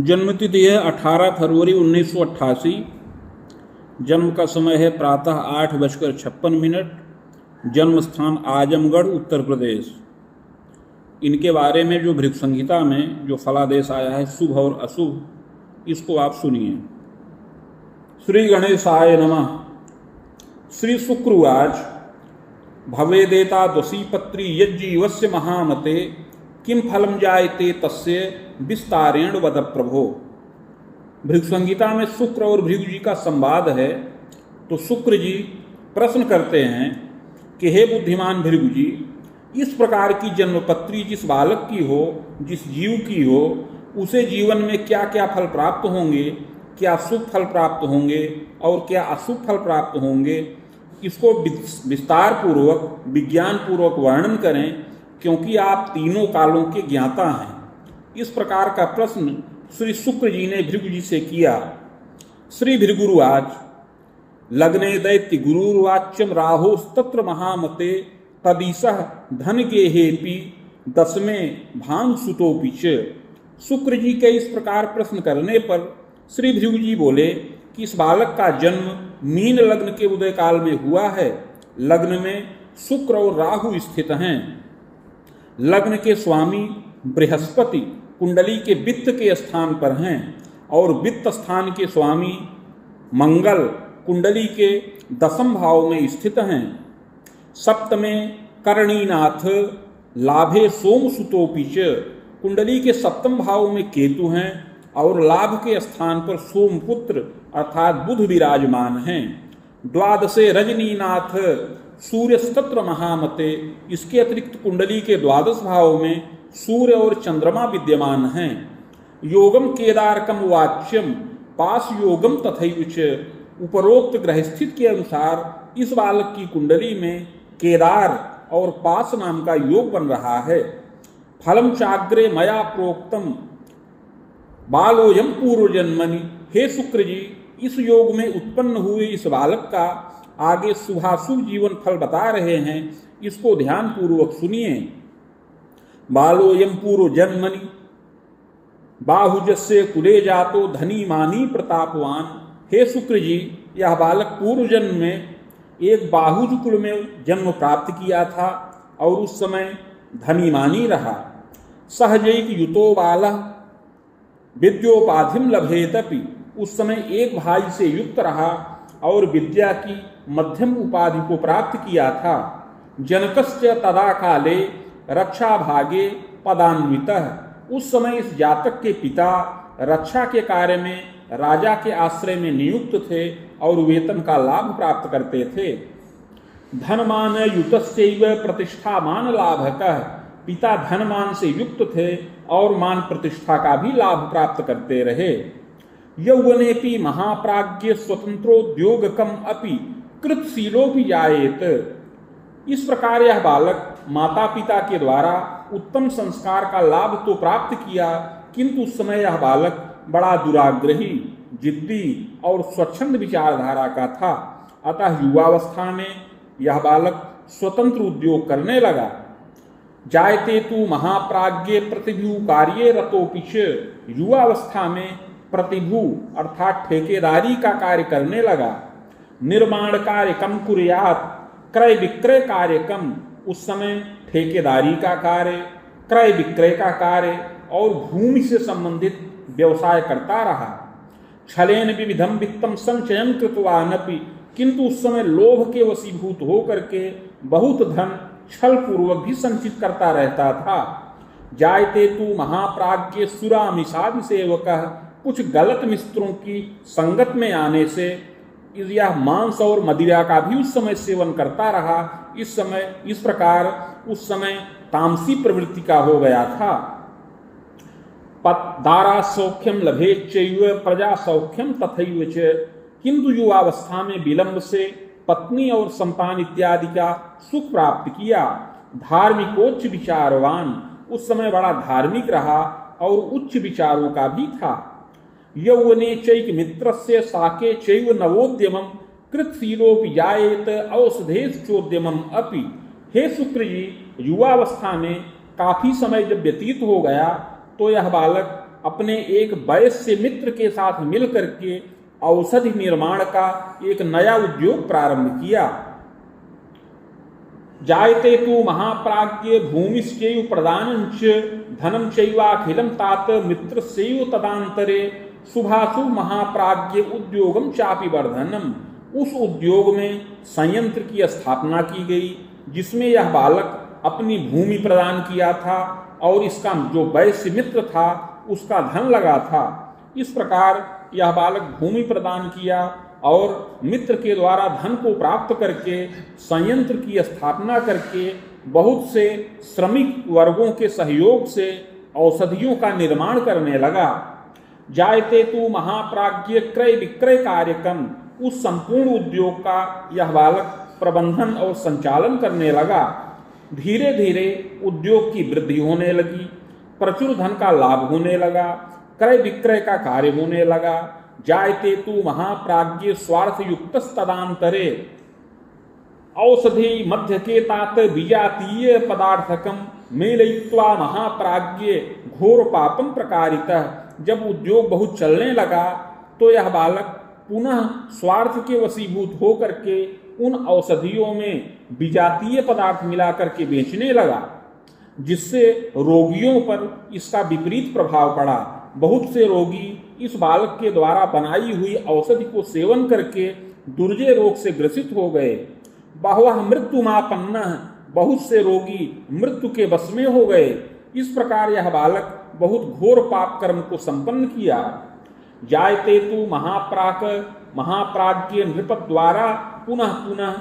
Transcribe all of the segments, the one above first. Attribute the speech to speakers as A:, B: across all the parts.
A: जन्मतिथि है 18 फरवरी 1988। जन्म का समय है प्रातः 8:56। जन्म स्थान आजमगढ़, उत्तर प्रदेश। इनके बारे में जो भृगु संहिता में जो फलादेश आया है शुभ और अशुभ, इसको आप सुनिए। श्री गणेशाय नमः। श्री शुक्रवाच भवेदेता द्वसीपत्री यज्जीवस्य महामते किम फलम जायते तस्य विस्तारेण वद प्रभो। भृगु संहिता में शुक्र और भृगु जी का संवाद है। तो शुक्र जी प्रश्न करते हैं कि हे बुद्धिमान भृगु जी, इस प्रकार की जन्मपत्री जिस बालक की हो, जिस जीव की हो, उसे जीवन में क्या क्या फल प्राप्त होंगे, क्या शुभ फल प्राप्त होंगे और क्या अशुभ फल प्राप्त होंगे, इसको विस्तार पूर्वक विज्ञान पूर्वक वर्णन करें, क्योंकि आप तीनों कालों के ज्ञाता हैं। इस प्रकार का प्रश्न श्री शुक्र जी ने भृगु जी से किया। श्री भृगुरुवाच लग्ने दैत्य गुरुर्वाच्यम राहोस्तत्र महामते तदीसः धन गेहेपि दसमें भानुसुतोपि च। शुक्र जी के इस प्रकार प्रश्न करने पर श्री भृगु जी बोले कि इस बालक का जन्म मीन लग्न के उदय काल में हुआ है। लग्न में शुक्र और राहु स्थित हैं। लग्न के स्वामी बृहस्पति कुंडली के वित्त के स्थान पर हैं और वित्त स्थान के स्वामी मंगल कुंडली के दसम भाव में स्थित हैं। सप्तमे कर्णीनाथ लाभे सोमसुतोपि च। कुंडली के सप्तम भाव में केतु हैं और लाभ के स्थान पर सोमपुत्र अर्थात बुध विराजमान हैं। द्वादशे रजनीनाथ सूर्यस्तत्र महामते। इसके अतिरिक्त कुंडली के द्वादश भाव में सूर्य और चंद्रमा विद्यमान हैं। योगम केदारकम वाच्यम पास योगम तथैव च। उपरोक्त ग्रह स्थित के अनुसार इस बालक की कुंडली में केदार और पास नाम का योग बन रहा है। फलम चाग्रे मया प्रोक्तम बालोयम पूर्व जन्मनि। हे शुक्र जी, इस योग में उत्पन्न हुए इस बालक का आगे शुभाशुभ जीवन फल बता रहे हैं, इसको ध्यान पूर्वक सुनिए। बालोयम पूर्व जन्मनि बाहुजस्य कुले जातो धनी मानी प्रतापवान। हे शुक्र जी, यह बालक पूर्व जन्म में एक बाहुज कुल में जन्म प्राप्त किया था और उस समय धनी मानी रहा। सहजैक युतो बालः विद्योपाधिम लभेतपि। उस समय एक भाई से युक्त रहा और विद्या की मध्यम उपाधि को प्राप्त किया था। जनकस्य तदा काले रक्षा भागे पदान्वितः। उस समय इस जातक के पिता रक्षा के कार्य में राजा के आश्रय में नियुक्त थे और वेतन का लाभ प्राप्त करते थे। धनमान युतस्यैव प्रतिष्ठामान लाभकः। पिता धनमान से युक्त थे और मान प्रतिष्ठा का भी लाभ प्राप्त करते रहे। यौवनेपि महाप्राज्ञ स्वतंत्रोद्योगकम अपि कृतशीलोपि जायेत। इस प्रकार यह बालक माता पिता के द्वारा उत्तम संस्कार का लाभ तो प्राप्त किया, किंतु उस समय यह बालक बड़ा दुराग्रही, जिद्दी और स्वच्छंद विचारधारा का था। अतः युवावस्था में यह बालक स्वतंत्र उद्योग करने लगा। जायते तु महाप्राज्ञे प्रतिभु कार्ये रतोपि च। युवावस्था में प्रतिभु अर्थात ठेकेदारी का कार्य करने लगा। निर्माण कार्य कम कुर्यात क्रय विक्रय कार्य कम। उस समय ठेकेदारी का कार्य, क्रय विक्रय का कार्य और भूमि से संबंधित व्यवसाय करता रहा। छलेन विविधम वित्तम संचयन कृतवानपि। किंतु उस समय लोभ के वशीभूत होकर के बहुत धन छल पूर्वक भी संचित करता रहता था। जायते तु महाप्राज्ञ सुरामिषादि सेवकः। कुछ गलत मित्रों की संगत में आने से यह मांस और मदिरा का भी उस समय सेवन करता रहा। इस प्रकार उस समय तामसी प्रवृत्ति का हो गया था। दारा सौख्यम लभेच्चैव प्रजा सौख्यम तथैव च। किंतु युवावस्था में विलंब से पत्नी और संतान इत्यादि का सुख प्राप्त किया। धार्मिकोच्च विचारवान। उस समय बड़ा धार्मिक रहा और उच्च विचारों का भी था। यौवने चैक मित्रस्य साके चैव नवोद्यमम कृतशीलोपि जायेत औषधेश्चोद्यमम अपि। हे शुक्र जी, युवावस्था में काफी समय जब व्यतीत हो गया तो यह बालक अपने एक वैश्य मित्र के साथ मिलकर के औषधि निर्माण का एक नया उद्योग प्रारंभ किया। जायते तु महाप्राज्ञ भूमिश्चैव प्रदानञ्च धनं चैवाखिलं तात मित्रस्यैव तदान्तरे शुभाशुभ महाप्राज्ञ उद्योगम चापि वर्धनम। उस उद्योग में संयंत्र की स्थापना की गई जिसमें यह बालक अपनी भूमि प्रदान किया था और इसका जो वैश्य मित्र था उसका धन लगा था। इस प्रकार यह बालक भूमि प्रदान किया और मित्र के द्वारा धन को प्राप्त करके संयंत्र की स्थापना करके बहुत से श्रमिक वर्गों के सहयोग से औषधियों का निर्माण करने लगा। जायते तु महाप्राज्ञ क्रय विक्रय कार्यक्रम। उस संपूर्ण उद्योग का यह बालक प्रबंधन और संचालन करने लगा। धीरे धीरे उद्योग की वृद्धि होने लगी, प्रचुर धन का लाभ होने लगा, क्रय विक्रय का कार्य होने लगा। जायते तु महाप्राज्ञ स्वार्थ युक्त तदांतरे औषधि मध्य के तात विजातीय पदार्थकम मेलयित्वा महाप्राज्ञ घोर पापम प्रकारितः। जब उद्योग बहुत चलने लगा तो यह बालक पुनः स्वार्थ के वशीभूत होकर के उन औषधियों में विजातीय पदार्थ मिलाकर के बेचने लगा, जिससे रोगियों पर इसका विपरीत प्रभाव पड़ा। बहुत से रोगी इस बालक के द्वारा बनाई हुई औषधि को सेवन करके दुर्जय रोग से ग्रसित हो गए। बहुवः मृत्युमापन्नः। बहुत से रोगी मृत्यु के वश में हो गए। इस प्रकार यह बालक बहुत घोर पाप कर्म को संपन्न किया। जायते तु महाप्राज्ञ नृप द्वारा पुनः पुनः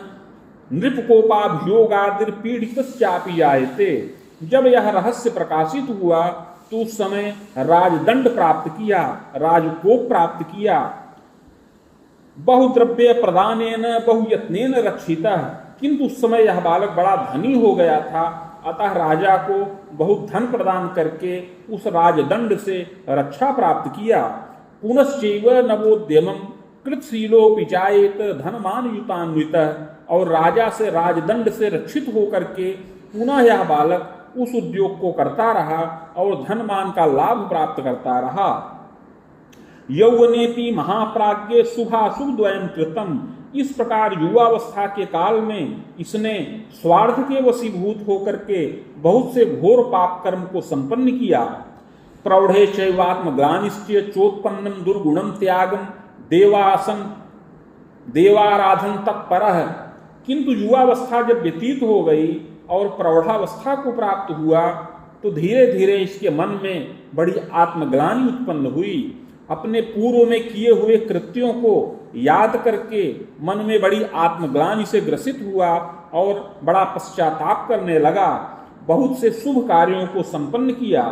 A: नृपकोपाभियोगादिर्पीड़ितश्चापि जायते। जब यह रहस्य प्रकाशित हुआ तो उस समय राजदंड प्राप्त किया, राजकोप प्राप्त किया। बहुद्रव्य प्रदानेन बहुयत्नेन रक्षितः। किंतु उस समय यह बालक बड़ा धनी हो गया था, अतः राजा को बहुत धन प्रदान करके उस राजदंड से रक्षा प्राप्त किया। पुनश्चैव नवोद्यमम कृतशीलोऽपि जायेत धनमान युतान्वितः। और राजा से राजदंड से रक्षित होकर के पुनः यह बालक उस उद्योग को करता रहा और धनमान का लाभ प्राप्त करता रहा। यौवनेपि महाप्राज्ञ शुभाशुभ द्वयं कृतम। इस प्रकार युवावस्था के काल में इसने स्वार्थ के वशीभूत होकर के बहुत से घोर पाप कर्म को संपन्न किया। प्रौढ़े चैवात्मग्लानिश्च चोत्पन्नम दुर्गुणम त्यागम देवाराधन तत्परः। किंतु युवावस्था जब व्यतीत हो गई और प्रौढ़ावस्था को प्राप्त हुआ तो धीरे धीरे इसके मन में बड़ी आत्मग्लानि उत्पन्न हुई। अपने पूर्व में किए हुए कृत्यों को याद करके मन में बड़ी आत्मग्लानि से ग्रसित हुआ और बड़ा पश्चाताप करने लगा। बहुत से शुभ कार्यों को संपन्न किया।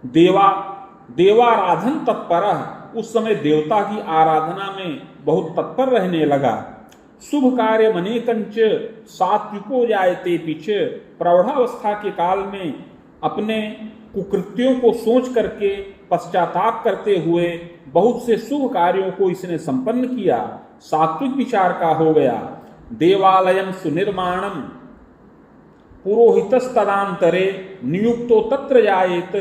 A: देवाराधन तत्परः। उस समय देवता की आराधना में बहुत तत्पर रहने लगा। शुभ कार्य मनेकंच सात्विको जायते पीछे। प्रौढ़ावस्था के काल में अपने कुकृत्यों को सोच करके पश्चाताप करते हुए बहुत से शुभ कार्यों को इसने संपन्न किया, सात्विक विचार का हो गया। देवालयं सुनिर्माणम पुरोहितस्तदांतरे नियुक्तो तत्र जायेत।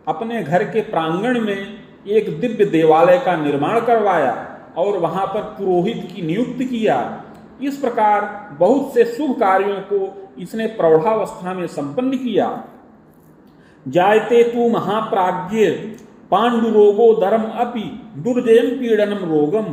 A: अपने घर के प्रांगण में एक दिव्य देवालय का निर्माण करवाया और वहां पर पुरोहित की नियुक्ति किया। इस प्रकार बहुत से शुभ कार्यों को इसने प्रौढ़ावस्था में संपन्न किया। जायते तु महाप्राज्ञ पांडुरोगो धर्म अपि दुर्जयम पीड़नम रोगम।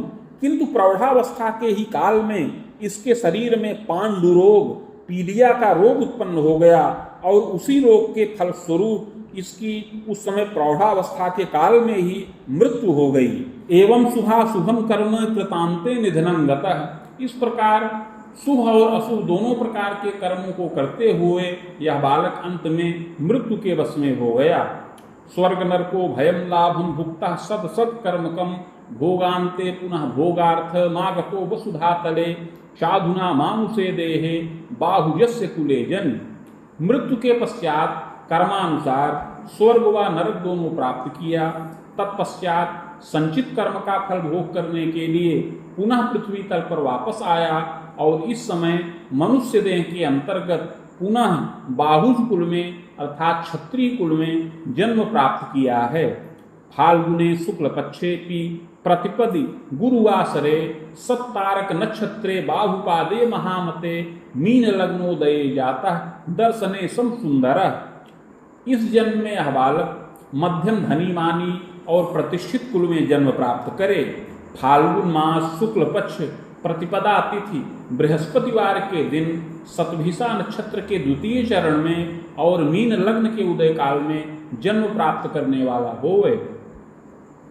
A: किंतु प्रौढ़ावस्था के ही काल में इसके शरीर में पांडुरोग, पीलिया का रोग उत्पन्न हो गया और उसी रोग के फलस्वरूप इसकी उस समय प्रौढ़ावस्था के काल में ही मृत्यु हो गई। एवं शुभाशुभम कर्म कृतांते निधनं गतः। इस प्रकार शुभ और अशुभ दोनों प्रकार के कर्मों को करते हुए यह बालक अंत में मृत्यु के वश में हो गया। स्वर्ग नरको भयम लाभम भुक्ता सत सत कर्मकम भोगांते पुनः भोगार्थ मागतो वसुधा तले साधुना मानुषे देहे बाहुयस्य कुले जन। मृत्यु के पश्चात कर्मानुसार स्वर्ग व नरक दोनों प्राप्त किया। तत्पश्चात संचित कर्म का फल भोग करने के लिए पुनः पृथ्वी तल पर वापस आया और इस समय मनुष्य देह के अंतर्गत पुनः बाहुज कुल में अर्थात क्षत्रिय कुल में जन्म प्राप्त किया है। फाल्गुने शुक्ल पक्षेपि प्रतिपदि गुरुवासरे सत्तारक नक्षत्रे बाहुपादे महामते मीन लग्नोदये जातः दर्शने सम सुंदर। इस जन्म में यह बालक मध्यम धनीमानी और प्रतिष्ठित कुल में जन्म प्राप्त करे। फाल्गुन मास शुक्ल पक्ष प्रतिपदा तिथि बृहस्पतिवार के दिन शतभिषा नक्षत्र के द्वितीय चरण में और मीन लग्न के उदय काल में जन्म प्राप्त करने वाला होवे।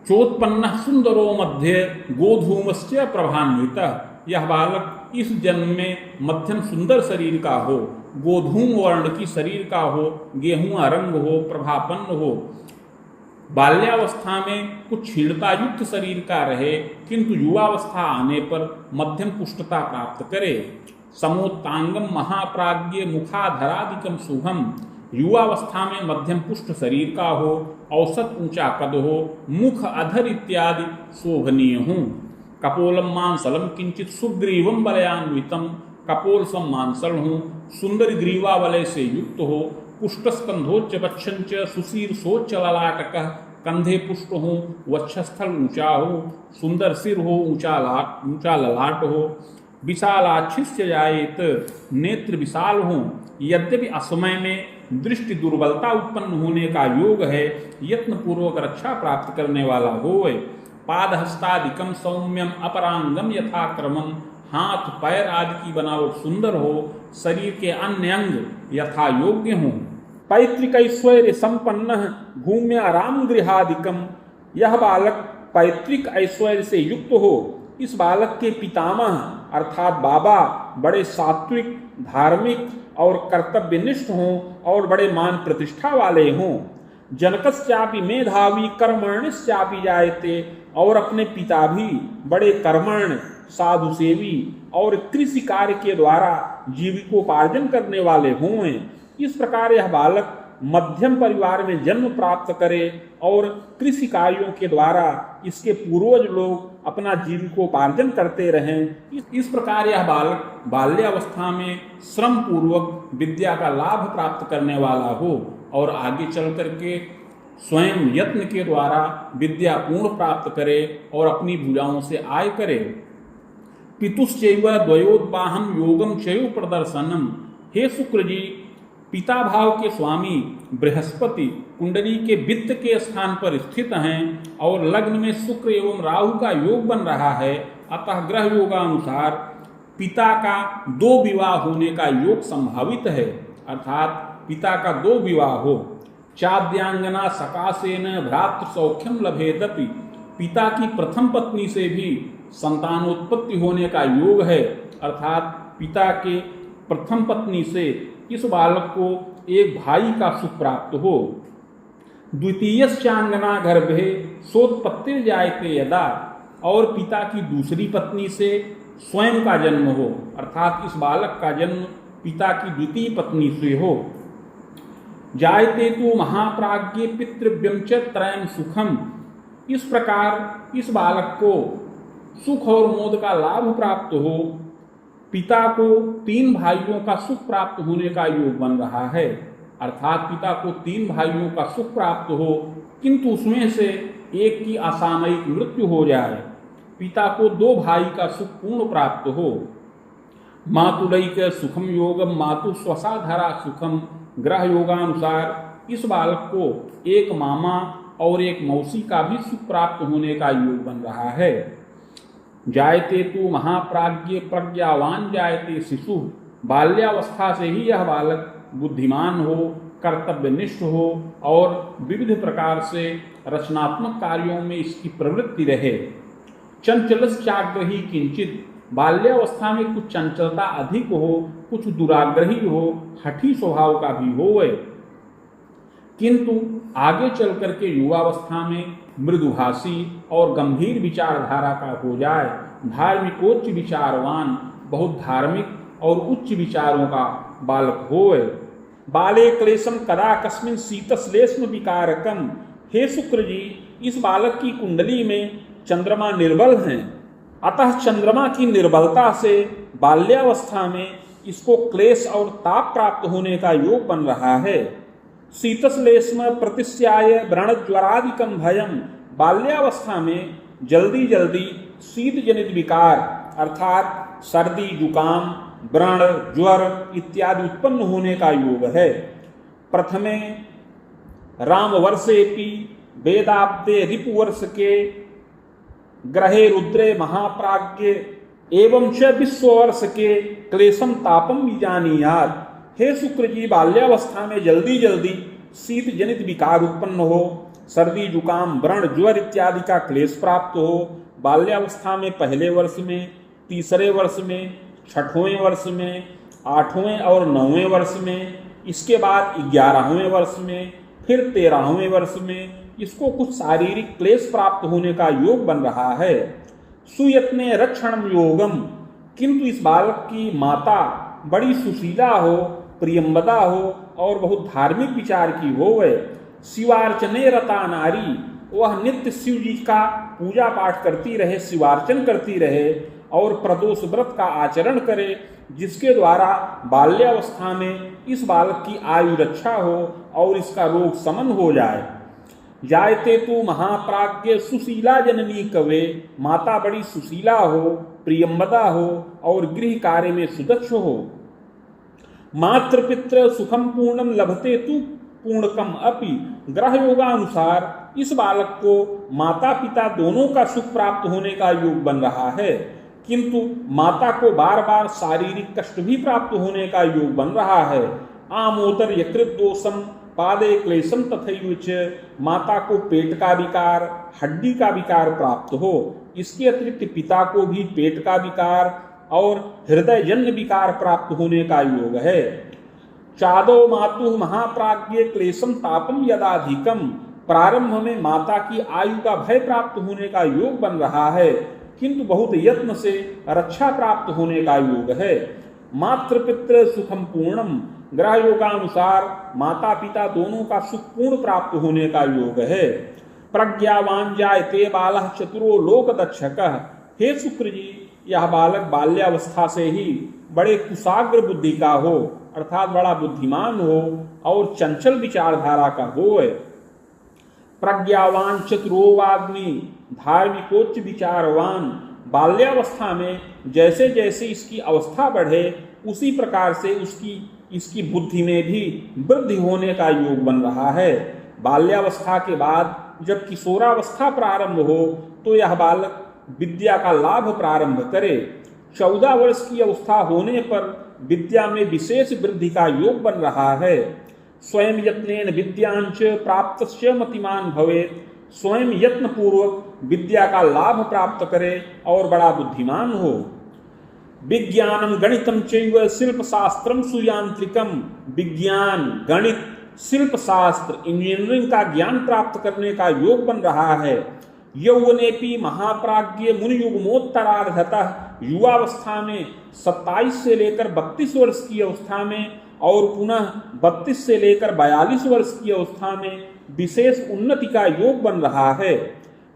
A: चोत्पन्न सुंदरो मध्य गोधूमस्य प्रभान्वित। यह बालक इस जन्म में मध्यम सुंदर शरीर का हो, गोधूम वर्ण की शरीर का हो, गेहुआ रंग हो, प्रभापन्न हो। बाल्यावस्था में कुछ क्षीणता युक्त शरीर का रहे, किंतु युवावस्था आने पर मध्यम पुष्टता प्राप्त करे। समोत्तांगम महाप्राज्ञ मुखाधरादिकम शुभम। युवावस्था में मध्यम पुष्ट शरीर का हो, औसत ऊंचा कद हो, मुख अधर इत्यादि शोभनीय हो। कपोलम मांसलम किंचित सुग्रीवम बलयान्वितम। कपोल सम मांसल हो, सुंदर ग्रीवा वलय से युक्त हो। पुष्टस्कंधोच्च वक्षंच सुशीर्षोच्च ललाटक। कंधे पुष्ट हो, वक्षस्थल ऊंचा हो, सुंदर सिर हो, ऊंचा ललाट हो। विशालाक्षिष्य जायेत, नेत्र विशाल हो। यद्यपि असमय में दृष्टि दुर्बलता उत्पन्न होने का योग है, यत्न पूर्वक रक्षा प्राप्त करने वाला होवे। पादहस्तादिकम सौम्यम अपरांगम यथाक्रमम। हाथ पैर आदि की बनावट सुंदर हो, शरीर के अन्य अंग यथा योग्य हो। पैतृक ऐश्वर्य संपन्न भूम्य आराम गृहादिकम। यह बालक पैतृक ऐश्वर्य से युक्त हो। इस बालक के पितामह अर्थात बाबा बड़े सात्विक, धार्मिक और कर्तव्यनिष्ठ हों और बड़े मान प्रतिष्ठा वाले हों। जनकस्यापि मेधावी कर्मण्यस्यापि जायते। और अपने पिता भी बड़े कर्मण्य, साधु सेवी और कृषि कार्य के द्वारा जीविकोपार्जन करने वाले हों। इस प्रकार यह बालक मध्यम परिवार में जन्म प्राप्त करे और कृषि कार्यों के द्वारा इसके पूर्वज लोग अपना जीविकोपार्जन करते रहें। इस प्रकार यह बालक बाल्यावस्था में श्रम पूर्वक विद्या का लाभ प्राप्त करने वाला हो और आगे चल करके स्वयं यत्न के द्वारा विद्या पूर्ण प्राप्त करे और अपनी भुजाओं से आय करे। पितुश्चैव द्वयोद्वाहम योगम चैव प्रदर्शनम। हे शुक्र जी, पिता भाव के स्वामी बृहस्पति कुंडली के वित्त के स्थान पर स्थित हैं और लग्न में शुक्र एवं राहु का योग बन रहा है। अतः ग्रह योगानुसार पिता का 2 विवाह होने का योग संभावित है, अर्थात पिता का 2 विवाह हो। चाद्यांगना सकाशेन भ्रातृ सौख्यम लभेदपि। पिता की प्रथम पत्नी से भी संतानोत्पत्ति होने का योग है, अर्थात पिता के प्रथम पत्नी से इस बालक को एक भाई का सुख प्राप्त हो। द्वितीयश्चांगना गर्भे सोत्पत्ति जायते यदा। और पिता की दूसरी पत्नी से स्वयं का जन्म हो, अर्थात इस बालक का जन्म पिता की द्वितीय पत्नी से हो। जायते तो महाप्राज्ञ पितृव्यम च त्रयं सुखम। इस प्रकार इस बालक को सुख और मोद का लाभ प्राप्त हो। पिता को 3 भाइयों का सुख प्राप्त होने का योग बन रहा है, अर्थात पिता को 3 भाइयों का सुख प्राप्त हो, किंतु उसमें से एक की असामयिक मृत्यु हो जाए। पिता को 2 भाई का सुख पूर्ण प्राप्त हो। मातुलैक सुखम योगम मातु स्वसाधरा सुखम। ग्रह योगानुसार इस बालक को एक मामा और एक मौसी का भी सुख प्राप्त होने का योग बन रहा है। जायते तो महाप्राज्ञ प्रज्ञावान जायते शिशु। बाल्यावस्था से ही यह बालक बुद्धिमान हो, कर्तव्यनिष्ठ हो और विविध प्रकार से रचनात्मक कार्यों में इसकी प्रवृत्ति रहे। चंचलश्चाग्रही किंचित। बाल्यावस्था में कुछ चंचलता अधिक हो, कुछ दुराग्रही हो, हठी स्वभाव का भी हो, किंतु आगे चल करके युवावस्था में मृदुभाषी और गंभीर विचारधारा का हो जाए। धार्मिकोच्च विचारवान, बहुत धार्मिक और उच्च विचारों का बालक होए। बाले क्लेशम कदा कस्मिन शीतश्लेष्म विकारकम। हे शुक्र जी, इस बालक की कुंडली में चंद्रमा निर्बल हैं, अतः चंद्रमा की निर्बलता से बाल्यावस्था में इसको क्लेश और ताप प्राप्त होने का योग बन रहा है। शीतश्लेष्म प्रतिस्याय व्रणज्वरादिकं भयम, बाल्यावस्था में जल्दी जल्दी शीत जनित विकार अर्थात सर्दी, जुकाम, व्रण, ज्वर इत्यादि उत्पन्न होने का योग है। प्रथमे रामवर्षेपि वेदाब्दे रिपुवर्ष के ग्रहे रुद्रे महाप्राज्ञे एवं च विश्ववर्ष के क्लेशम तापम विजानीयात्। हे शुक्र जी, बाल्यावस्था में जल्दी जल्दी शीत जनित विकार उत्पन्न हो, सर्दी, जुकाम, व्रण, ज्वर इत्यादि का क्लेश प्राप्त हो। बाल्यावस्था में पहले वर्ष में, तीसरे वर्ष में, छठवें वर्ष में, 8वें और 9वें वर्ष में, इसके बाद 11वें वर्ष में, फिर 13वें वर्ष में इसको कुछ शारीरिक क्लेश प्राप्त होने का योग बन रहा है। सुयत्ने रक्षणम योगम, किंतु इस बालक की माता बड़ी सुशीला हो, प्रियम्बदा हो और बहुत धार्मिक विचार की हो। वह शिवार्चने रता नारी, वह नित्य शिव जी का पूजा पाठ करती रहे, शिवार्चन करती रहे और प्रदोष व्रत का आचरण करे, जिसके द्वारा बाल्यावस्था में इस बालक की आयु रक्षा हो और इसका रोग शमन हो जाए। जायते तो महाप्राज्ञ सुशीला जननी कवे, माता बड़ी सुशीला हो, प्रियम्बदा हो और गृह कार्य में सुदक्ष हो। मातृपित्र सुखम पूर्णम लभते तु पूर्णकम अपि, ग्रह योगानुसार इस बालक को माता पिता दोनों का सुख प्राप्त होने का योग बन रहा है, किंतु माता को बार बार शारीरिक कष्ट भी प्राप्त होने का योग बन रहा है। आमोदर यकृत दोषम पादे क्लेशम तथैव च, माता को पेट का विकार, हड्डी का विकार प्राप्त हो। इसके अतिरिक्त पिता को भी पेट का विकार और हृदय जन्य विकार प्राप्त होने का योग है। चादो मातु महाप्राज्ञ क्लेशम तापम यदाधिकम, प्रारंभ में माता की आयु का भय प्राप्त होने का योग बन रहा है, किंतु बहुत यत्न से रक्षा प्राप्त होने का योग है। मातृपितृ सुखम पूर्णम, ग्रह योगानुसार माता पिता दोनों का सुख पूर्ण प्राप्त होने का योग है। प्रज्ञावान जायते बालः चतुरो लोकदक्षकः, हे शुक्र जी, यह बालक बाल्यावस्था से ही बड़े कुशाग्र बुद्धि का हो, अर्थात बड़ा बुद्धिमान हो और चंचल विचारधारा का हो। प्रज्ञावान चतुरोवाग्नि धार्मिकोच्च विचारवान, बाल्यावस्था में जैसे जैसे इसकी अवस्था बढ़े उसी प्रकार से इसकी बुद्धि में भी वृद्धि होने का योग बन रहा है। बाल्यावस्था के बाद जब किशोरावस्था प्रारंभ हो तो यह बालक विद्या का लाभ प्रारंभ करे। 14 वर्ष की अवस्था होने पर विद्या में विशेष वृद्धि का योग बन रहा है। स्वयं यत्नेन विद्यांच प्राप्तस्य मतिमान भवेत्, स्वयं यत्न पूर्वक विद्या का लाभ प्राप्त करे और बड़ा बुद्धिमान हो। विज्ञानम गणितम चैव शिल्प शास्त्रम सुयांत्रिकम, विज्ञान, गणित, शिल्प शास्त्र, इंजीनियरिंग का ज्ञान प्राप्त करने का योग बन रहा है। यौवनेपि महाप्राज्ञ मुनियुग्मोत्तरार्धतः, युवावस्था में 27 से लेकर 32 वर्ष की अवस्था में और पुनः 32 से लेकर 42 वर्ष की अवस्था में विशेष उन्नति का योग बन रहा है।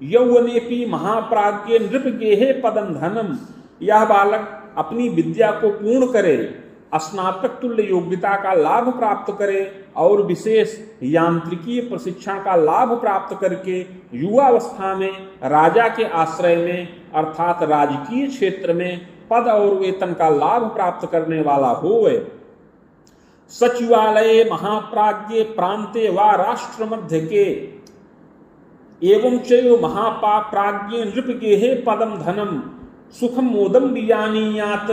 A: यौवनेपि महाप्राज्ञ नृपगेहे पदम धनम, यह बालक अपनी विद्या को पूर्ण करे, स्नातक तुल्य योग्यता का लाभ प्राप्त करे और विशेष यांत्रिकीय प्रशिक्षण का लाभ प्राप्त करके युवावस्था में राजा के आश्रय में अर्थात राजकीय क्षेत्र में पद और वेतन का लाभ प्राप्त करने वाला होवे। सचिवालय महाप्राज्ञ प्रांते व राष्ट्र मध्य के एवं चैव महाप्राज्ञ नृपगेहे पदम धनम सुखम मोदम बीजानीयात,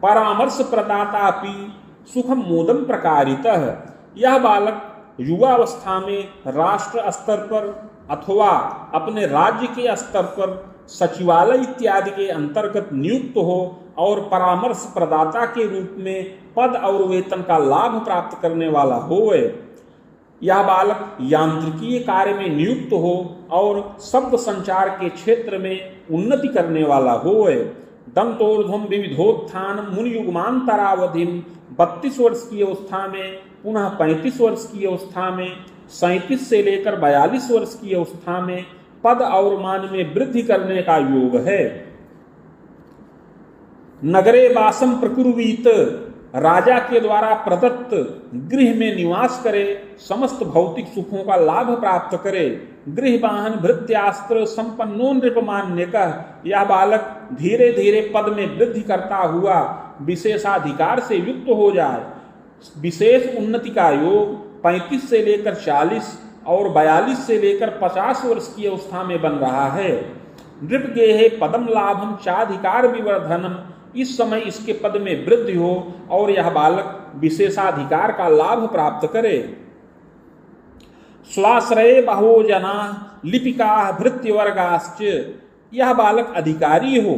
A: परामर्श प्रदातापि सुखम मोदम प्रकारितः, यह बालक युवावस्था में राष्ट्र स्तर पर अथवा अपने राज्य के स्तर पर सचिवालय इत्यादि के अंतर्गत नियुक्त हो और परामर्श प्रदाता के रूप में पद और वेतन का लाभ प्राप्त करने वाला होवे। यह बालक यांत्रिकीय कार्य में नियुक्त हो और शब्द संचार के क्षेत्र में उन्नति करने वाला होवे। दंतोर्ध्वम विविधोत्थान मुनियुग्मांतरावधिम, 32 वर्ष की अवस्था में पुनः 35 वर्ष की अवस्था में 37 से लेकर 42 वर्ष की अवस्था में पद और मान में वृद्धि करने का योग है। नगरे वासम प्रकुर्वीत राजा के द्वारा प्रदत्त गृह में निवास करे, समस्त भौतिक सुखों का लाभ प्राप्त करे। गृह वाहन भृत्यास्त्र संपन्नो नृपमान्य कह, यह बालक धीरे धीरे पद में वृद्धि करता हुआ विशेषाधिकार से युक्त हो जाए। विशेष उन्नति का योग 35 से लेकर 40 और 42 से लेकर 50 वर्ष की अवस्था में बन रहा है। नृप गेहे पदम लाभम चाधिकार विवर्धनम, इस समय इसके पद में वृद्धि हो और यह बालक विशेषाधिकार का लाभ प्राप्त करे। स्वाश्रय बहोजना लिपिका भृत्यवर्गाश्च, यह बालक अधिकारी हो,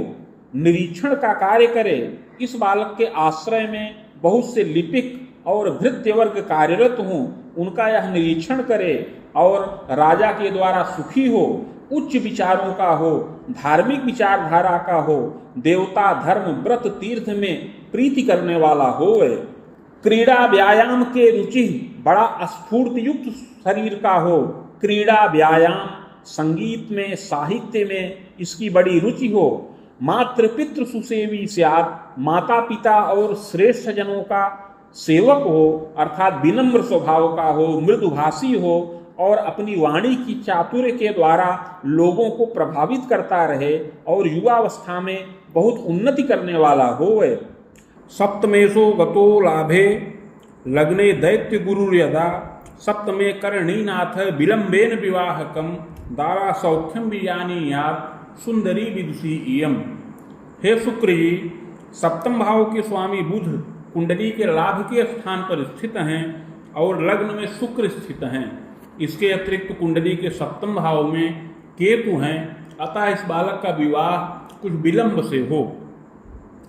A: निरीक्षण का कार्य करे। इस बालक के आश्रय में बहुत से लिपिक और भृत्यवर्ग कार्यरत हों, उनका यह निरीक्षण करे और राजा के द्वारा सुखी हो, उच्च विचारों का हो, धार्मिक विचारधारा का हो, देवता धर्म व्रत तीर्थ में प्रीति करने वाला हो। क्रीड़ा व्यायाम के रुचि, बड़ा स्फूर्ति युक्त शरीर का हो। क्रीड़ा व्यायाम संगीत में साहित्य में इसकी बड़ी रुचि हो। मातृपितृ सुसेवी स्यात्, माता पिता और श्रेष्ठ जनों का सेवक हो, अर्थात विनम्र स्वभाव का हो, मृदुभाषी हो और अपनी वाणी की चातुर्य के द्वारा लोगों को प्रभावित करता रहे और युवावस्था में बहुत उन्नति करने वाला हो। सप्तमेशो गतो लाभे लग्ने दैत्य गुरु यदा, सप्तमे करणीनाथ विलंबेन विवाहकम, दारा सौख्यम वियानीयात सुंदरी विदुषी इयम। हे शुक्र जी, सप्तम भाव के स्वामी बुध कुंडली के लाभ के स्थान पर स्थित हैं और लग्न में शुक्र स्थित हैं। इसके अतिरिक्त कुंडली के सप्तम भाव में केतु हैं, अतः इस बालक का विवाह कुछ विलंब से हो।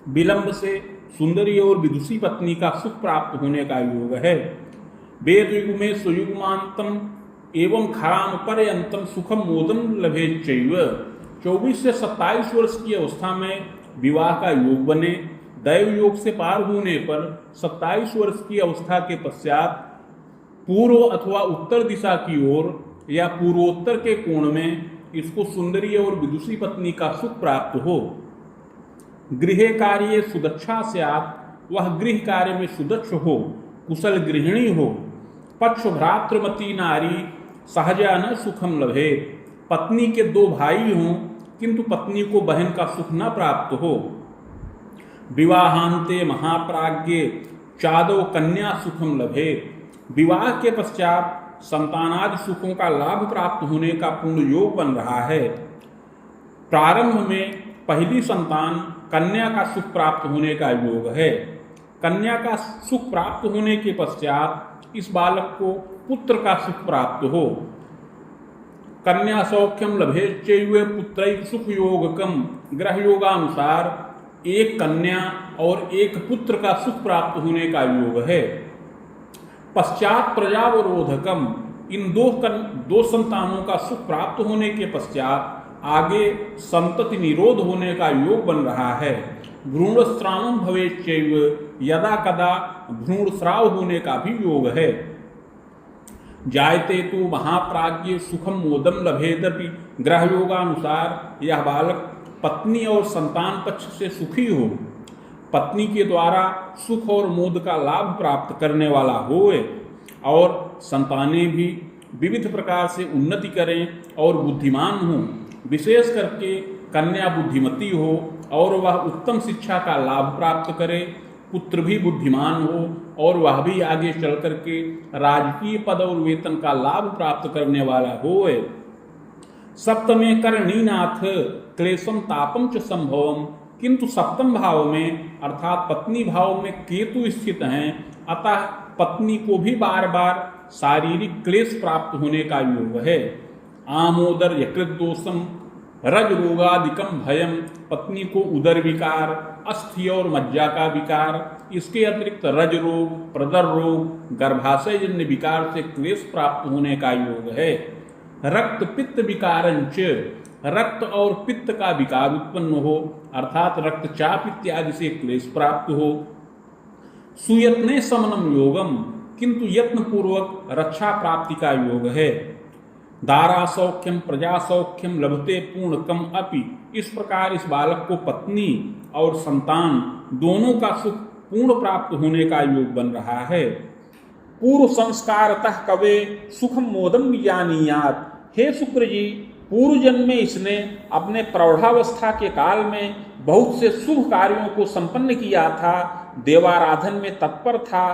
A: विलंब से सुंदरी और विदुषी पत्नी का सुख प्राप्त होने का योग है। वेद युग में सुयुग्मांतम एवं खराम पर्यंतम सुखम मोदम लभेच्चैव, 24 से 27 वर्ष की अवस्था में विवाह का योग बने। दैव योग से पार होने पर 27 वर्ष की अवस्था के पश्चात पूर्व अथवा उत्तर दिशा की ओर या पूर्वोत्तर के कोण में इसको सुंदरी और विदुषी पत्नी का सुख प्राप्त हो। गृह कार्य सुदक्षा स्यात्, वह गृह कार्य में सुदक्ष हो, कुशल गृहिणी हो। पक्ष भ्रातृमती नारी सहजा न सुखम लभे, पत्नी के 2 भाई हों किंतु पत्नी को बहन का सुख न प्राप्त हो। विवाहांते महाप्राज्ञे चादव कन्या सुखम लभे, विवाह के पश्चात संतानादि सुखों का लाभ प्राप्त होने का पूर्ण योग बन रहा है। प्रारंभ में पहली संतान कन्या का सुख प्राप्त होने का योग है। कन्या का सुख प्राप्त होने के पश्चात इस बालक को पुत्र का सुख प्राप्त हो। कन्या सौख्यम लभेच्चैव पुत्रैक सुख योगकम, ग्रह योगानुसार एक कन्या और एक पुत्र का सुख प्राप्त होने का योग है। पश्चात प्रजावरोधकम, इन दो संतानों का सुख प्राप्त होने के पश्चात आगे संतति निरोध होने का योग बन रहा है। भ्रूणस्रावम भवेच्चैव, यदा कदा भ्रूणस्राव होने का भी योग है। जायते तो महाप्राज्ञ सुखम मोदम लभेदपि, ग्रह योगानुसार यह बालक पत्नी और संतान पक्ष से सुखी हो, पत्नी के द्वारा सुख और मोद का लाभ प्राप्त करने वाला होए और संतानें भी विविध प्रकार से उन्नति करें और बुद्धिमान हों। विशेष करके कन्या बुद्धिमती हो और वह उत्तम शिक्षा का लाभ प्राप्त करे, पुत्र भी बुद्धिमान हो और वह भी आगे चल करके राजकीय पद और वेतन का लाभ प्राप्त करने वाला होए। सप्तमे करणीनाथ क्लेशम तापम च संभवम, किंतु सप्तम भाव में अर्थात पत्नी भाव में केतु स्थित हैं, अतः पत्नी को भी बार बार शारीरिक क्लेश प्राप्त होने का योग है। आमोदर यकृत दोषम रज रोगादिकम भयम, पत्नी को उदर विकार, अस्थि और मज्जा का विकार, इसके अतिरिक्त रज रोग, प्रदर रोग, गर्भाशय जन्य विकार से क्लेश प्राप्त होने का योग है। रक्त पित्त विकारंच, रक्त और पित्त का विकार उत्पन्न हो अर्थात रक्तचाप इत्यादि से क्लेश प्राप्त हो। सुयत्ने समनम योगम, किंतु यत्न पूर्वक रक्षा प्राप्ति का योग है। दारा सौख्यम प्रजा सौख्यम लभते पूर्णकम अपि, इस प्रकार इस बालक को पत्नी और संतान दोनों का सुख पूर्ण प्राप्त होने का योग बन रहा है। पूर्व संस्कारतः कवे सुखम मोदम विजानीयात। हे शुक्र जी, पूर्व जन्म में इसने अपने प्रौढ़ावस्था के काल में बहुत से शुभ कार्यों को संपन्न किया था, देवाराधन में तत्पर था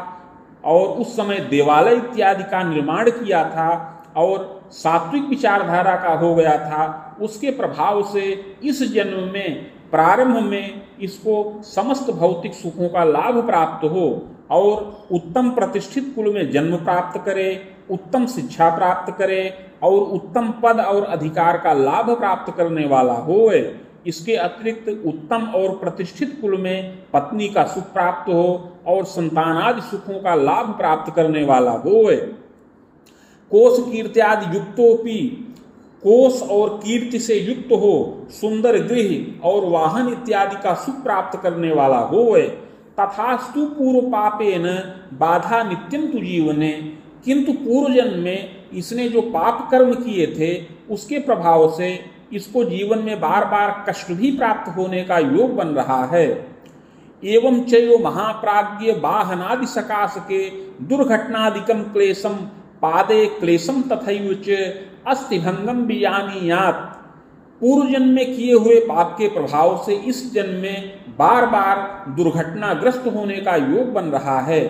A: और उस समय देवालय इत्यादि का निर्माण किया था और सात्विक विचारधारा का हो गया था। उसके प्रभाव से इस जन्म में प्रारंभ में इसको समस्त भौतिक सुखों का लाभ प्राप्त हो और उत्तम प्रतिष्ठित कुल में जन्म प्राप्त करे, उत्तम शिक्षा प्राप्त करे और उत्तम पद और अधिकार का लाभ प्राप्त करने वाला होए। इसके अतिरिक्त उत्तम और प्रतिष्ठित कुल में पत्नी का सुख प्राप्त हो और संतानादि सुखों का लाभ प्राप्त करने वाला होए। कोश कीर्त्यादि युक्तोपि, कोश और कीर्ति से युक्त हो, सुंदर गृह और वाहन इत्यादि का सुख प्राप्त करने वाला होए। तथास्तु पूर्व पापेन बाधा नित्यम तु जीवने। किंतु पूर्व जन्म में इसने जो पाप कर्म किए थे उसके प्रभाव से इसको जीवन में बार बार कष्ट भी प्राप्त होने का योग बन रहा है। एवं चयो महाप्राज्ञ वाहनादि सकाश के दुर्घटनादिकम क्लेशम पादे क्लेशम तथैव च अस्थिभंगम विजानीयात्। पूर्व जन्म में किए हुए पाप के प्रभाव से इस जन्म में बार बार दुर्घटनाग्रस्त होने का योग बन रहा है।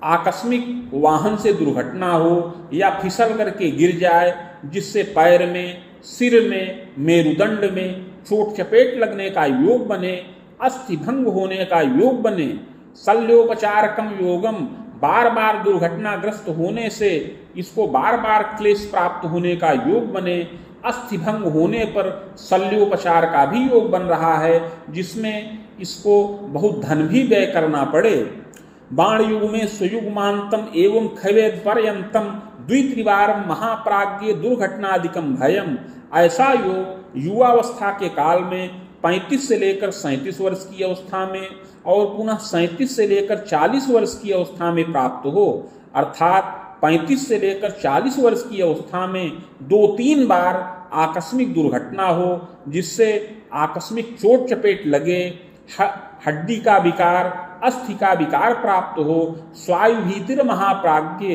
A: आकस्मिक वाहन से दुर्घटना हो या फिसल करके गिर जाए जिससे पैर में, सिर में, मेरुदंड में चोट चपेट लगने का योग बने, अस्थिभंग होने का योग बने। शल्योपचारकम योगम, बार बार दुर्घटनाग्रस्त होने से इसको बार बार क्लेश प्राप्त होने का योग बने। अस्थिभंग होने पर शल्योपचार का भी योग बन रहा है जिसमें इसको बहुत धन भी व्यय करना पड़े। बाण युग में सुयुग्मांतम एवं खवेद पर्यंतम द्वित्रिवार महाप्राज्ञ दुर्घटनादिकम भयम। ऐसा योग युवावस्था के काल में 35 से लेकर 37 वर्ष की अवस्था में और पुनः 37 से लेकर 40 वर्ष की अवस्था में प्राप्त हो, अर्थात 35 से लेकर 40 वर्ष की अवस्था में 2-3 बार आकस्मिक दुर्घटना हो जिससे आकस्मिक चोट चपेट लगे, हड्डी का विकार, अस्थि का विकार प्राप्त हो, स्वायु भीतिर महाप्राज्ञ,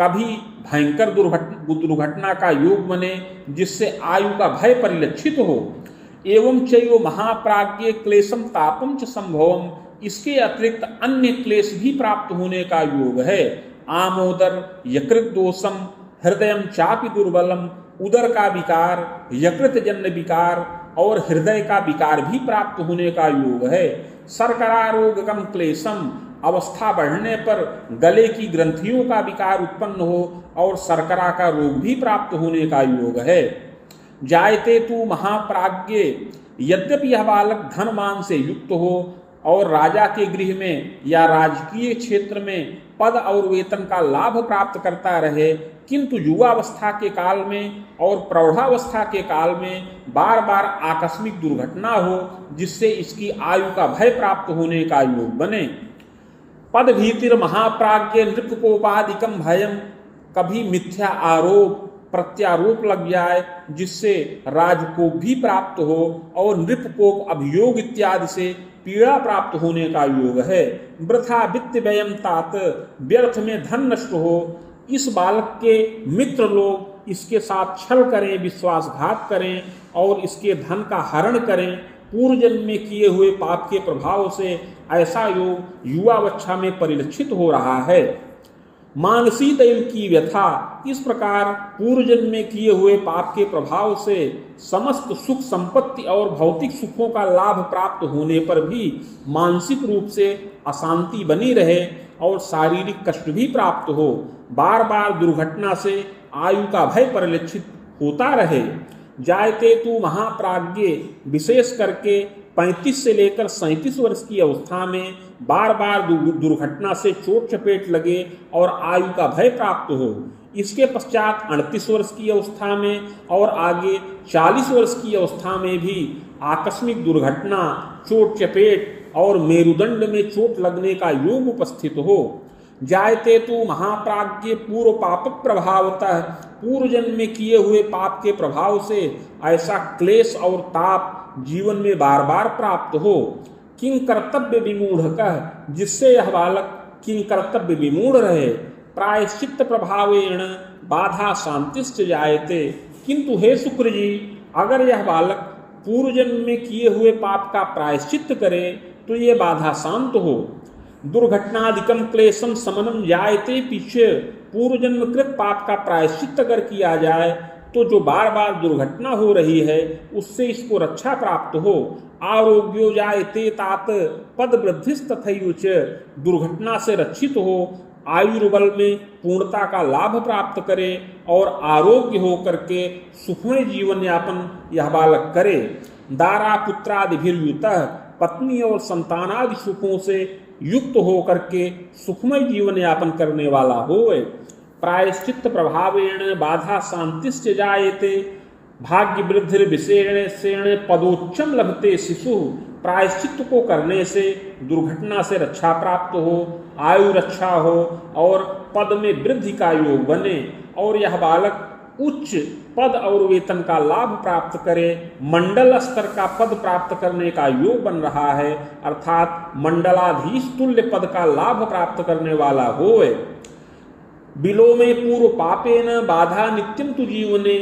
A: कभी भयंकर दुर्घटना का योग बने जिससे आयु का भय परिलक्षित हो। एवं चयो महाप्राज्ञ क्लेशम तापम च संभवम, इसके अतिरिक्त अन्य क्लेश भी प्राप्त होने का योग है। आमोदर, यकृत दोषम, हृदयम चापि दुर्बलम, उदर का विकार, यकृत जन्य विकार और हृदय का विकार भी प्राप्त होने का योग है। शर्करारोगकम क्लेशम, अवस्था बढ़ने पर गले की ग्रंथियों का विकार उत्पन्न हो और शर्करा का रोग भी प्राप्त होने का योग है। जायते तु महाप्राज्ञ, यद्यपि यह बालक धनमान से युक्त हो और राजा के गृह में या राजकीय क्षेत्र में पद और वेतन का लाभ प्राप्त करता रहे, किंतु युवावस्था के काल में और प्रौढ़ावस्था के काल में बार बार आकस्मिक दुर्घटना हो जिससे इसकी आयु का भय प्राप्त होने का योग बने। पद भीतिर महाप्राज्ञ नृपकोपादिकम भयम, कभी मिथ्या आरोप प्रत्यारोप लग जाए जिससे राजकोप भी प्राप्त हो और नृपकोप अभियोग इत्यादि से पीड़ा प्राप्त होने का योग है। वृथा वित्त व्ययम तात, व्यर्थ में धन नष्ट हो। इस बालक के मित्र लोग इसके साथ छल करें, विश्वासघात करें और इसके धन का हरण करें। पूर्व जन्म में किए हुए पाप के प्रभाव से ऐसा योग युवावस्था में परिलक्षित हो रहा है। मानसी दैव की व्यथा, इस प्रकार पूर्व जन्म में किए हुए पाप के प्रभाव से समस्त सुख संपत्ति और भौतिक सुखों का लाभ प्राप्त होने पर भी मानसिक रूप से अशांति बनी रहे और शारीरिक कष्ट भी प्राप्त हो, बार बार दुर्घटना से आयु का भय परिलक्षित होता रहे। जायते तु महाप्राज्ञ, विशेष करके 35 से लेकर 37 वर्ष की अवस्था में बार बार दुर्घटना से चोट चपेट लगे और आयु का भय प्राप्त हो। इसके पश्चात 38 वर्ष की अवस्था में और आगे 40 वर्ष की अवस्था में भी आकस्मिक दुर्घटना, चोट चपेट और मेरुदंड में चोट लगने का योग उपस्थित हो। जायते तु महाप्राज्ञ पूर्व पाप प्रभावतः, पूर्व जन्म में किए हुए पाप के प्रभाव से ऐसा क्लेश और ताप जीवन में बार बार प्राप्त हो। किं कर्तव्य विमूढ़ कह, जिससे यह बालक किं कर्तव्य विमूढ़ रहे। प्रायश्चित्त प्रभावेण बाधा शांतिश्च जायते। किंतु हे शुक्र जी, अगर यह बालक पूर्व जन्म में किए हुए पाप का प्रायश्चित्त करे तो ये बाधा शांत हो। दुर्घटनाधिकम क्लेशम समनम जायते, पीछे पूर्व जन्म कृत पाप का प्रायश्चित्त अगर किया जाए तो जो बार बार दुर्घटना हो रही है उससे इसको रक्षा प्राप्त हो। आरोग्यो जायते तात पद वृद्धिस्तथैव च, दुर्घटना से रक्षित हो, आयुर्बल में पूर्णता का लाभ प्राप्त करे और आरोग्य हो करके सुखमय जीवन यापन यह बालक करे। दारा पुत्रादिभिर्युतः, पत्नी और संतानादि सुखों से युक्त हो करके सुखमय जीवन यापन करने वाला होए। प्रायश्चित्त प्रभावेण बाधा शांतिश्च जायते, भाग्य वृद्धि विशेषेण पदोच्चम लभते शिशु, प्रायश्चित्त को करने से दुर्घटना से रक्षा प्राप्त हो, आयु रक्षा हो और पद में वृद्धि का योग बने और यह बालक उच्च पद और वेतन का लाभ प्राप्त करे। मंडल स्तर का पद प्राप्त करने का योग बन रहा है, अर्थात मंडलाधीश तुल्य पद का लाभ प्राप्त करने वाला होए। बिलो में पूर्व पापेन बाधा नित्यम तु जीवने,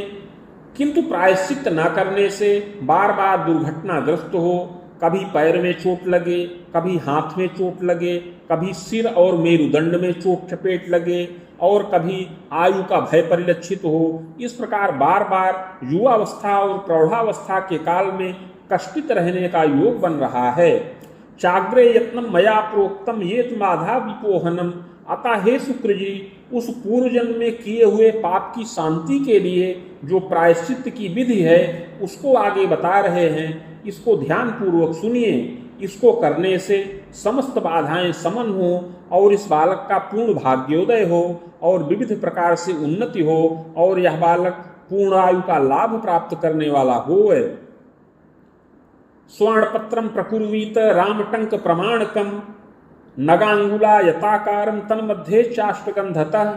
A: किंतु प्रायश्चित न करने से बार बार दुर्घटनाग्रस्त हो, कभी पैर में चोट लगे, कभी हाथ में चोट लगे, कभी सिर और मेरुदंड में चोट चपेट लगे और कभी आयु का भय परिलक्षित हो। इस प्रकार बार बार युवावस्था और प्रौढ़ावस्था के काल में कष्टित रहने का योग बन रहा है। चाग्रे यत्नम मया प्रोक्तम ये बाधा विपोहनम, अतः हे शुक्र जी, उस पूर्व जन्म में किए हुए पाप की शांति के लिए जो प्रायश्चित्त की विधि है उसको आगे बता रहे हैं। इसको ध्यान पूर्वक सुनिए। इसको करने से समस्त बाधाएं समन हो और इस बालक का पूर्ण भाग्योदय हो और विविध प्रकार से उन्नति हो और यह बालक पूर्ण आयु का लाभ प्राप्त करने वाला होए। स्वर्णपत्रम प्रकुर्वीत रामटंक प्रमाणकम, नगांगुला यताकारम तन्मध्ये चाष्टगंधतः,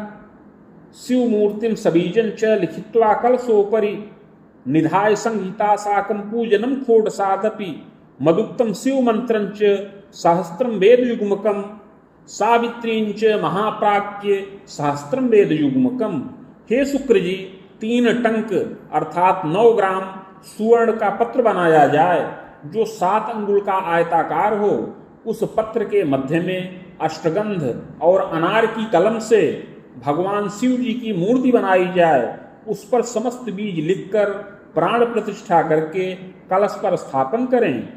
A: शिवमूर्तिम सबीजन च लिखित्वा कलशोपरि, निधाय संहिता साकं पूजनम खोडसादपि, मदुक्तम शिव मंत्रं च सहस्त्रम वेद युग्मकम, सावित्रीं च महाप्राज्ञ सहस्त्रम वेद युग्मकम। हे शुक्र जी, 3 टंक अर्थात 9 ग्राम सुवर्ण का पत्र बनाया जाए जो 7 अंगुल का आयताकार हो। उस पत्र के मध्य में अष्टगंध और अनार की कलम से भगवान शिव जी की मूर्ति बनाई जाए। उस पर समस्त बीज लिखकर प्राण प्रतिष्ठा करके कलश पर स्थापन करें।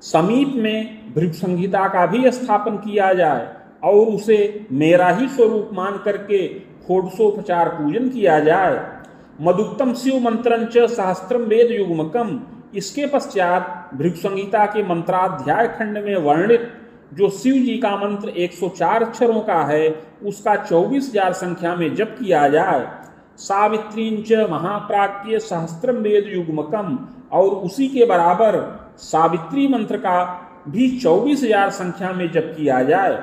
A: समीप में भृगु संहिता का भी स्थापन किया जाए और उसे मेरा ही स्वरूप मान करके षोडशोपचार पूजन किया जाए। मदुक्तम शिव मंत्रंच सहस्त्रम वेद युग्मकम, इसके पश्चात भृगु संहिता के मंत्राध्याय खंड में वर्णित जो शिव जी का मंत्र 104 अक्षरों का है उसका 24,000 संख्या में जप किया जाए। सावित्रीं च महाप्राज्ञ सहस्त्रम वेद युग्मकम, और उसी के बराबर सावित्री मंत्र का भी 24,000 संख्या में जप किया जाए।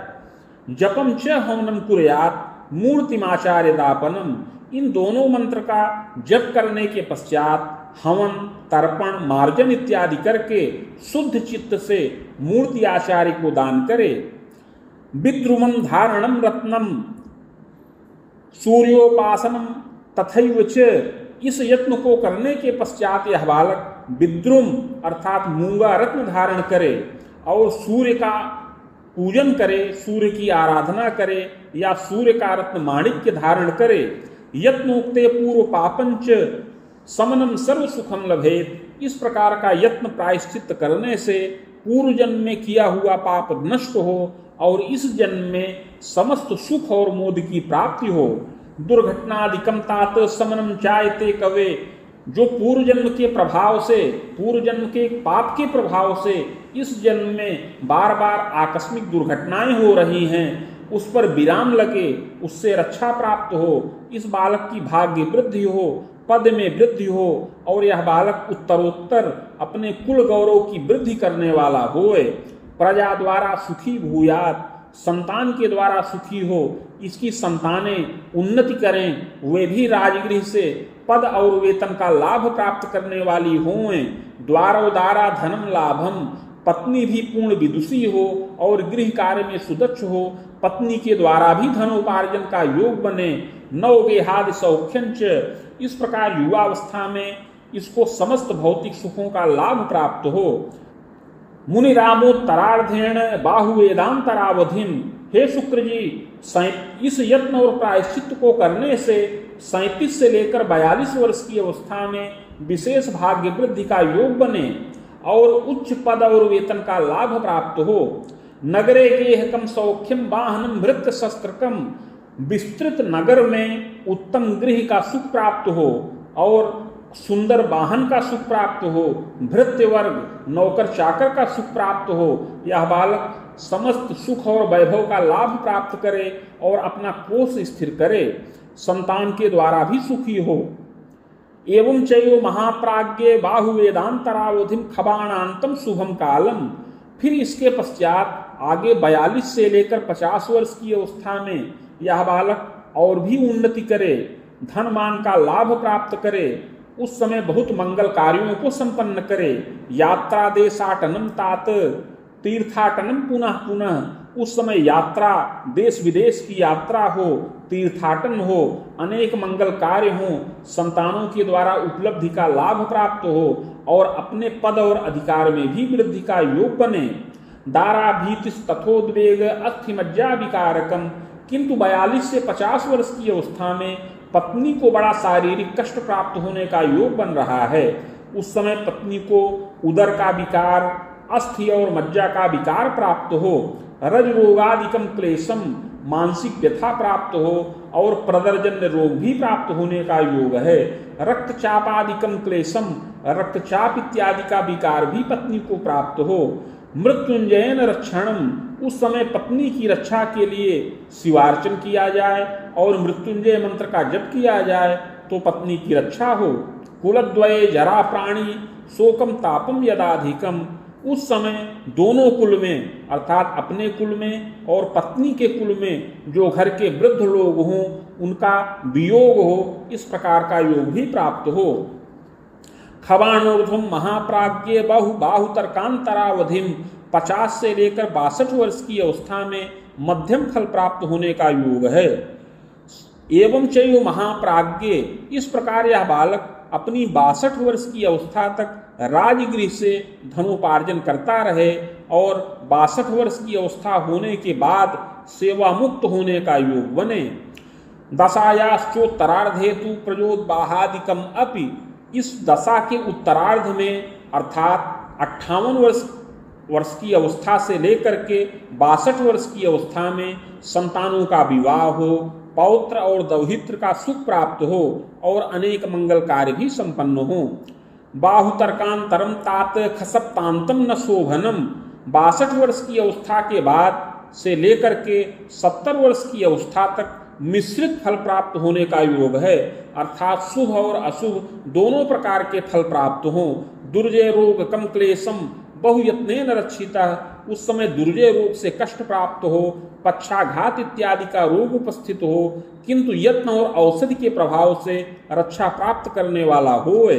A: जपम च हवनम कुर्यात् मूर्तिमाचार्य दापनम, इन दोनों मंत्र का जप करने के पश्चात हवन, तर्पण, मार्जन इत्यादि करके शुद्ध चित्त से मूर्ति आचार्य को दान करे। विद्रुमं धारणम रत्नम सूर्योपासनम तथैव च, इस यत्न को करने के पश्चात यह बालक विद्रुम अर्थात मूंगा रत्न धारण करे और सूर्य का पूजन करे, सूर्य की आराधना करे या सूर्य का रत्न माणिक्य धारण करे। यत्नोक्ते पूर्व पापंच समनम सर्व सुखम लभेत, इस प्रकार का यत्न प्रायश्चित करने से पूर्व जन्म में किया हुआ पाप नष्ट हो और इस जन्म में समस्त सुख और मोद की प्राप्ति हो। दुर्घटनादिकम तात समनम चायते कवे, जो पूर्व जन्म के प्रभाव से, पूर्व जन्म के पाप के प्रभाव से इस जन्म में बार बार आकस्मिक दुर्घटनाएं हो रही हैं, उस पर विराम लगे, उससे रक्षा प्राप्त हो, इस बालक की भाग्य वृद्धि हो, पद में वृद्धि हो और यह बालक उत्तरोत्तर अपने कुल गौरव की वृद्धि करने वाला होए। प्रजा द्वारा सुखी भूयात, संतान के द्वारा सुखी हो, इसकी संतानें उन्नति करें, वे भी राजगृह से पद और वेतन का लाभ प्राप्त करने वाली हों। द्वारोदारा धनम लाभम, पत्नी भी पूर्ण विदुषी हो और गृह कार्य में सुदक्ष हो, पत्नी के द्वारा भी धनोपार्जन का योग बने, नवगेहादि सौख्यंच, इस प्रकार युवावस्था में इसको समस्त भौतिक सुखों का लाभ प्राप्त हो। मुनिरामोत्तरार्धेण बाहुवेदांतरावधिम, हे शुक्र जी, इस यत्न और प्रायश्चित को करने से 37 से लेकर 42 वर्ष की अवस्था में विशेष भाग्य वृद्धि का योग बने और उच्च पद और वेतन का लाभ प्राप्त हो। नगरे गेहकम सौख्यम वाहनम भृत्य शस्त्रकम, विस्तृत नगर में उत्तम गृह का सुख प्राप्त हो और सुंदर वाहन का सुख प्राप्त हो, भृत्य वर्ग नौकर चाकर का सुख प्राप्त हो। यह बालक समस्त सुख और वैभव का लाभ प्राप्त करे और अपना कोष स्थिर करे, संतान के द्वारा भी सुखी हो। एवं चैव महाप्राज्ञे बाहुवेदांतरावधिम खबाणांतम शुभम कालम, फिर इसके पश्चात आगे 42 से लेकर 50 वर्ष की अवस्था में यह बालक और भी उन्नति करे, धन मान का लाभ प्राप्त करे, उस समय बहुत मंगल कार्यों को संपन्न करे। यात्रा देशाटनम तात तीर्थाटनम पुनः पुनः, उस समय यात्रा देश विदेश की यात्रा हो, तीर्थाटन हो, अनेक मंगल कार्य हो, संतानों के द्वारा उपलब्धि का लाभ प्राप्त हो और अपने पद और अधिकार में भी वृद्धि का योग बने। दारा भीतिस तथोद्वेग अस्थिमज्जा विकारकम, किंतु 42 से 50 वर्ष की अवस्था में पत्नी को बड़ा शारीरिक कष्ट प्राप्त होने का योग बन रहा है। उस समय पत्नी को उदर का विकार, अस्थि और मज्जा का विकार प्राप्त हो, रज रोगादिकम क्लेशम, मानसिक व्यथा प्राप्त हो और प्रदर्जन्य रोग भी प्राप्त होने का योग है। रक्तचापादिकम क्लेशम, रक्तचाप इत्यादि का विकार भी पत्नी को प्राप्त हो। मृत्युंजयन रक्षणम, उस समय पत्नी की रक्षा के लिए शिवार्चन किया जाए और मृत्युंजय मंत्र का जप किया जाए तो पत्नी की रक्षा हो। कुलद्वये जरा प्राणी शोकम तापम यदाधिकम, उस समय दोनों कुल में अर्थात अपने कुल में और पत्नी के कुल में जो घर के वृद्ध लोग हों उनका वियोग हो, इस प्रकार का योग भी प्राप्त हो। खबाणोर्ध्वम महाप्राज्ञे बाहुतर्कांतरावधिम, 50 से लेकर 62 वर्ष की अवस्था में मध्यम फल प्राप्त होने का योग है। एवं चैव महाप्राज्ञे, इस प्रकार यह बालक अपनी 62 वर्ष की अवस्था तक राजगृह से धनोपार्जन करता रहे और 62 वर्ष की अवस्था होने के बाद सेवा मुक्त होने का योग बने। दशायाश्चोत्तरार्धेतु प्रजोद्बाहादिकम अपि, इस दशा के उत्तरार्ध में अर्थात 58 वर्ष की अवस्था से लेकर के 62 वर्ष की अवस्था में संतानों का विवाह हो, पौत्र और दौहित्र का सुख प्राप्त हो और अनेक मंगल कार्य भी संपन्न हो। बाहुतर्कांतरम तात खसप्तांतम न शोभनम, 62 वर्ष की अवस्था के बाद से लेकर के 70 वर्ष की अवस्था तक मिश्रित फल प्राप्त होने का योग है, अर्थात शुभ और अशुभ दोनों प्रकार के फल प्राप्त हों। दुर्जय रोग कम क्लेशम बहुयत्नेन रक्षिता, उस समय दुर्जय रोग से कष्ट प्राप्त हो, पक्षाघात इत्यादि का रोग उपस्थित हो, किंतु यत्न और औषधि के प्रभाव से रक्षा प्राप्त करने वाला होए।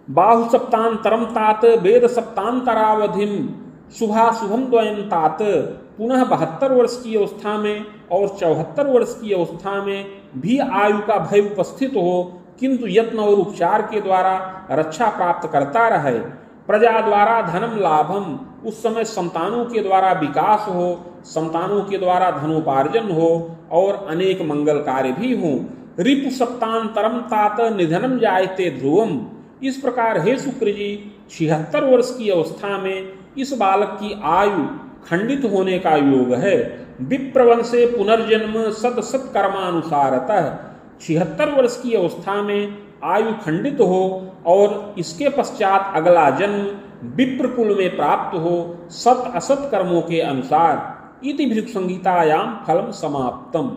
A: बाहु सप्तांतरम तात वेद सप्तांतरावधिम शुभाशुभम द्वयं तात, पुनः 72 वर्ष की अवस्था में और 74 वर्ष की अवस्था में भी आयु का भय उपस्थित हो, किंतु यत्न और उपचार के द्वारा रक्षा प्राप्त करता रहे। प्रजा द्वारा धनम लाभम, उस समय संतानों के द्वारा विकास हो, संतानों के द्वारा धनोपार्जन हो और अनेक मंगल कार्य भी हों। रिपु सप्तांतरम तात निधनम जायते ध्रुवम, इस प्रकार हे शुक्र जी 76 वर्ष की अवस्था में इस बालक की आयु खंडित होने का योग है। विप्रवंशे पुनर्जन्म सत सत कर्मानुसारतः, 76 वर्ष की अवस्था में आयु खंडित हो और इसके पश्चात अगला जन्म विप्र कुल में प्राप्त हो सत असत कर्मों के अनुसार। इति भृगु संहितायाम फलम समाप्तम।